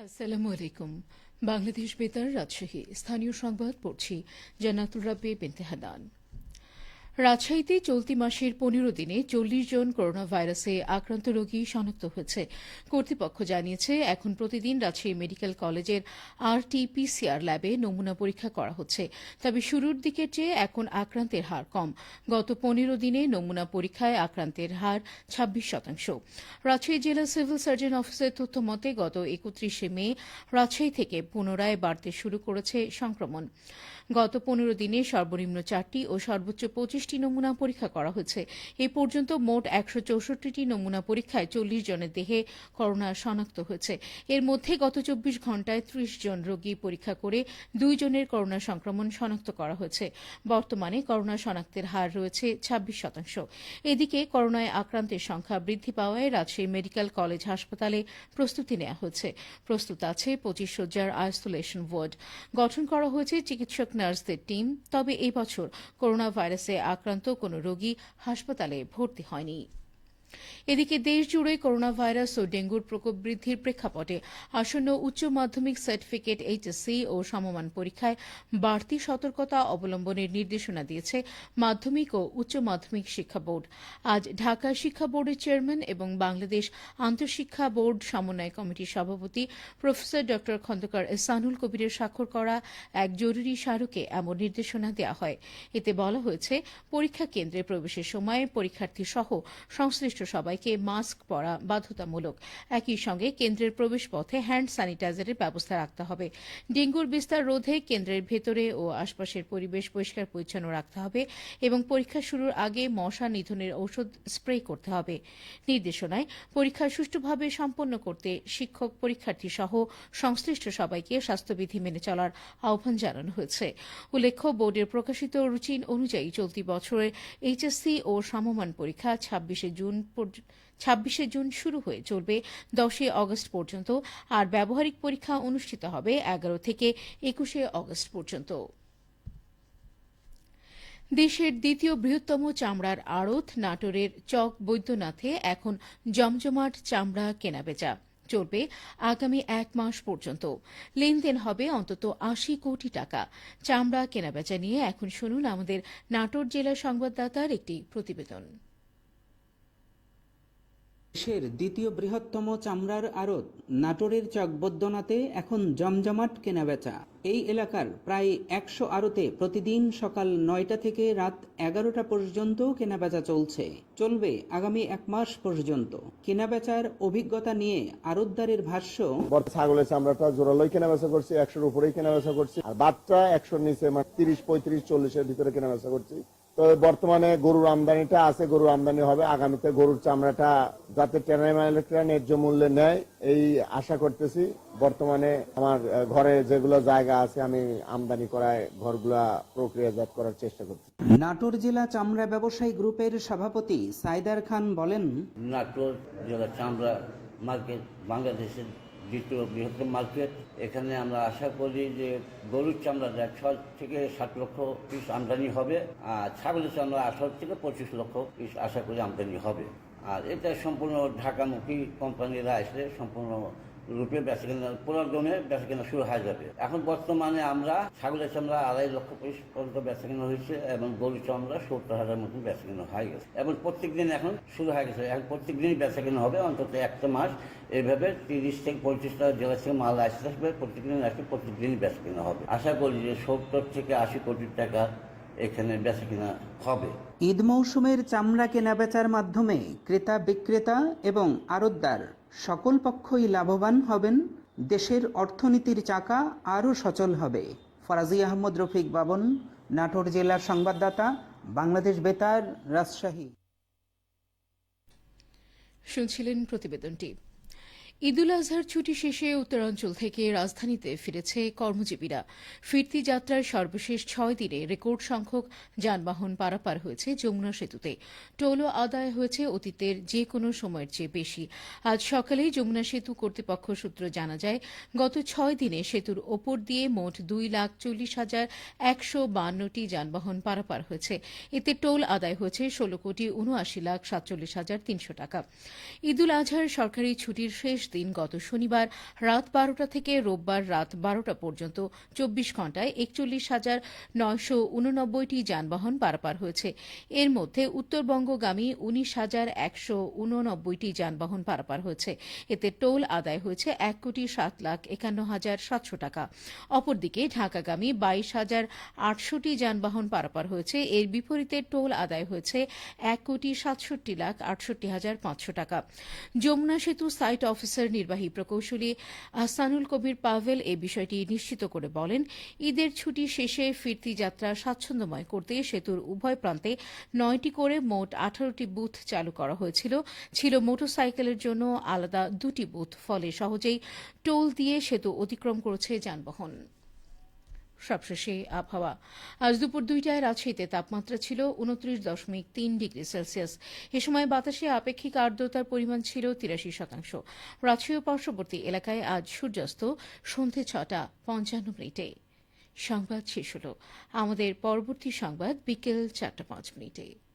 আসসালামু আলাইকুম। বাংলাদেশ বেতার রাজশাহী স্থানীয় সংবাদ পড়ছি জান্নাতুর রাব্বি বিনতে হানান। রাজশাহীতে চলতি মাসের ১৫ দিনে ৪০ জন করোনা ভাইরাসে আক্রান্ত রোগী শনাক্ত হয়েছে। কর্তৃপক্ষ জানিয়েছে, এখন প্রতিদিন রাজশাহী মেডিকেল কলেজের আরটি-পিসিআর ল্যাবে নমুনা পরীক্ষা করা হচ্ছে। তবে শুরুর দিকের চেয়ে এখন আক্রান্তের হার কম। গত ১৫ দিনে নমুনা পরীক্ষায় আক্রান্তের হার ২৬%। রাজশাহী জেলা সিভিল সার্জন অফিসের তথ্য মতে গত ৩১ মে রাজশাহী থেকে পুনরায় বাড়তে শুরু করেছে সংক্রমণ। গত ১৫ দিনে সর্বনিম্ন ৪টি ও সর্বোচ্চ ২৫টি নমুনা পরীক্ষা করা হয়েছে। এ পর্যন্ত মোট ১৬৪টি নমুনা পরীক্ষায় ৪০ জনের দেহে করোনা শনাক্ত হয়েছে। এর মধ্যে গত ২৪ ঘণ্টায় ৩০ জন রোগী পরীক্ষা করে ২ জনের করোনা সংক্রমণ শনাক্ত করা হয়েছে। বর্তমানে করোনা শনাক্তের হার রয়েছে ২৬%। এদিকে করোনায় আক্রান্তের সংখ্যা বৃদ্ধি পাওয়ায় রাজশাহী মেডিকেল কলেজ হাসপাতালে প্রস্তুতি নেওয়া হয়েছে। প্রস্তুত আছে ২৫ শয্যার আইসোলেশন ওয়ার্ড। গঠন করা হয়েছে চিকিৎসক নার্সদের টিম। তবে এই বছর করোনা ভাইরাসে আক্রান্ত কোনো রোগী হাসপাতালে ভর্তি হয়নি। এদিকে দেশজুড়ে করোনা ভাইরাস ও ডেঙ্গুর প্রকোপ বৃদ্ধির প্রেক্ষাপটে আসন্ন উচ্চ মাধ্যমিক সার্টিফিকেট এইচএসসি ও সমমান পরীক্ষায় বাড়তি সতর্কতা অবলম্বনের নির্দেশনা দিয়েছে মাধ্যমিক ও উচ্চ মাধ্যমিক শিক্ষা বোর্ড। আজ ঢাকা শিক্ষা বোর্ডের চেয়ারম্যান এবং বাংলাদেশ আন্তঃশিক্ষা বোর্ড সমন্বয় কমিটির সভাপতি প্রফেসর ড খন্দকার এহসানুল কবিরের স্বাক্ষর করা এক জরুরি স্মারকে এমন নির্দেশনা দেওয়া হয়। এতে বলা হয়েছে, পরীক্ষা কেন্দ্রে প্রবেশের সময় পরীক্ষার্থী সহ সংশ্লিষ্ট সবাইকে মাস্ক পরা বাধ্যতামূলক। একই সঙ্গে কেন্দ্রের প্রবেশপথে হ্যান্ড স্যানিটাইজারের ব্যবস্থা রাখতে হবে। ডেঙ্গুর বিস্তার রোধে কেন্দ্রের ভেতরে ও আশপাশের পরিবেশ পরিষ্কার পরিচ্ছন্ন রাখতে হবে এবং পরীক্ষা শুরুর আগে মশা নিধনের ঔষধ স্প্রে করতে হবে। নির্দেশনায় পরীক্ষা সুষ্ঠুভাবে সম্পন্ন করতে শিক্ষক, পরীক্ষার্থী সহ সংশ্লিষ্ট সবাইকে স্বাস্থ্যবিধি মেনে চলার আহ্বান জানানো হয়েছে। উল্লেখ্য, বোর্ডের প্রকাশিত রুটিন অনুযায়ী চলতি বছরের এইচএসসি ও সমমান পরীক্ষা ২৬শে জুন শুরু হয়ে চলবে ১০ অগস্ট পর্যন্ত, আর ব্যবহারিক পরীক্ষা অনুষ্ঠিত হবে ১১ থেকে ২১ অগস্ট পর্যন্ত। দেশের দ্বিতীয় বৃহত্তম চামড়ার আড়ত নাটোরের চক বৈদ্যনাথে এখন জমজমাট চামড়া কেনাবেচা চলবে আগামী ১ মাস পর্যন্ত। লেনদেন হবে অন্তত ৮০ কোটি টাকা। চামড়া কেনাবেচা নিয়ে এখন শুনুন আমাদের নাটোর জেলা সংবাদদাতার একটি প্রতিবেদন। দেশের দ্বিতীয় বৃহত্তম চামড়ার আড়ত নাটোরের চক বৈদ্যনাথে এখন জমজমাট কেনাবেচা। এই এলাকার প্রায় ১০০ আড়তে প্রতিদিন সকাল ৯টা থেকে রাত ১১টা পর্যন্ত কেনাবেচা চলবে আগামী ১ মাস পর্যন্ত। কেনাবেচার অভিজ্ঞতা নিয়ে আড়তদারের ভাষ্য, ছাগলের চামড়াটা জোরালোই কেনাবেচা করছি, ১০০-র উপরেই কেনাবেচা করছি, আর বাচ্চা ১০০-র নিচে ৩০, ৩৫, ৪০-এর ভিতরে কেনাবেচা করছি। তো বর্তমানে গরুর আমদানিটা আছে, গরুর আমদানি হবে। আগামীতে গরুর চামড়াটা যাতে ন্যায্য মূল্যে নেয় এই আশা করতেছি। বর্তমানে আমার ঘরে যেগুলো জায়গা আছে আমি আমদানি করায় ঘরগুলা প্রক্রিয়াজাত করার চেষ্টা করছি। নাটোর জেলা চামড়া ব্যবসায়ী গ্রুপের সভাপতি সাইদার খান বলেন, নাটোর জেলা চামড়া মার্কেট বাংলাদেশের দ্বিতীয় বৃহত্তম মার্কেট। এখানে আমরা আশা করি যে গরুর চামড়া ৬ থেকে ৭ লক্ষ পিস আমদানি হবে, আর ছাগলের চামড়া ১৮ থেকে ২৫ লক্ষ পিস আশা করি আমদানি হবে। আর এটা সম্পূর্ণ ঢাকামুখী কোম্পানিরা আসলে সম্পূর্ণ রূপে বেচাকেনা পুরোদমে বেচাকেনা শুরু হয়ে যাবে। এখন বর্তমানে আমরা ছাগলের চামড়া ২.৫ লক্ষ পিস পর্যন্ত বেচাকেনা হয়েছে এবং গরুর চামড়া ৭০,০০০ মতন বেচাকেনা হয়ে গেছে এবং প্রত্যেকদিন এখন শুরু হয়ে গেছে। এখন প্রত্যেকদিনই বেচাকেনা হবে অন্তত একটা মাস। এইভাবে ৩০ থেকে ৩৫টা জেলা থেকে মাল আসবে, প্রত্যেকদিন আসবে, প্রত্যেকদিনই বেচাকেনা হবে। আশা করি যে ৭০ থেকে ৮০ কোটি টাকা এখানে বেচাকেনা হবে। ঈদ মৌসুমের চামড়া কেনাবেচার মাধ্যমে ক্রেতা, বিক্রেতা এবং আড়তদার সকল পক্ষই লাভবান হবেন। দেশের অর্থনীতির চাকা আরও সচল হবে। ফরাজি আহমদ, রফিক বাবন, নাটোর জেলার সংবাদদাতা, বাংলাদেশ বেতার, রাজশাহী। শুনছিলেন প্রতিবেদনটি। ঈদুল আজহার ছুটি শেষে উত্তরাঞ্চল থেকে রাজধানীতে ফিরেছে কর্মজীবীরা। ফিরতি যাত্রার সর্বশেষ ৬ দিনে রেকর্ড সংখ্যক যানবাহন পারাপার হয়েছে যমুনা সেতুতে। টোলও আদায় হয়েছে অতীতের যে কোনো সময়ের চেয়ে বেশি। আজ সকালে যমুনা সেতু কর্তৃপক্ষ সূত্র জানা যায়, গত ৬ দিনে সেতুর ওপর দিয়ে মোট ২,৪০,১৫২টি যানবাহন পারাপার হয়েছে। এতে টোল আদায় হয়েছে ১৬,৭৯,৪৭,৩০০ টাকা। ঈদুল আজহার সরকারি ছুটির শেষ দিন গত শনিবার রাত 12টা থেকে রোববার রাত 12টা পর্যন্ত 24 ঘণ্টায় 41,989টি যানবাহন পারাপার হয়েছে। এর মধ্যে উত্তরবঙ্গগামী 19,189টি যানবাহন পারাপার হয়েছে। এতে টোল আদায় হয়েছে 1,07,51,700 টাকা। অপরদিকে ঢাকাগামী 22,800টি যানবাহন পারাপার হয়েছে। এর বিপরীতে টোল আদায় হয়েছে 1,67,68,500 টাকা। যমুনা সেতু সাইট অফিসার নির্বাহী প্রকৌশলী আহসানুল কবির পাভেল এ বিষয়টি নিশ্চিত করে বলেন, ঈদের ছুটি শেষে ফিরতি যাত্রা স্বাচ্ছন্দ্যময় করতে সেতুর উভয় প্রান্তে 9টি করে মোট 18টি বুথ চালু করা হয়েছিল। ছিল মোটরসাইকেলের জন্য আলাদা 2টি বুথ, ফলে সহজেই টোল দিয়ে সেতু অতিক্রম করেছে যানবাহন। সবশেষে আবহাওয়া। আজ দুপুর 2টায় রাজশাহীতে তাপমাত্রা ছিল 29.3 ডিগ্রি সেলসিয়াস। এ সময় বাতাসে আপেক্ষিক আর্দ্রতার পরিমাণ ছিল 83%। রাজশাহী ও পার্শ্ববর্তী এলাকায় আজ সূর্যাস্ত সন্ধ্যে 6:55। সংবাদ শেষ হল। আমাদের পরবর্তী সংবাদ বিকেল 4:05।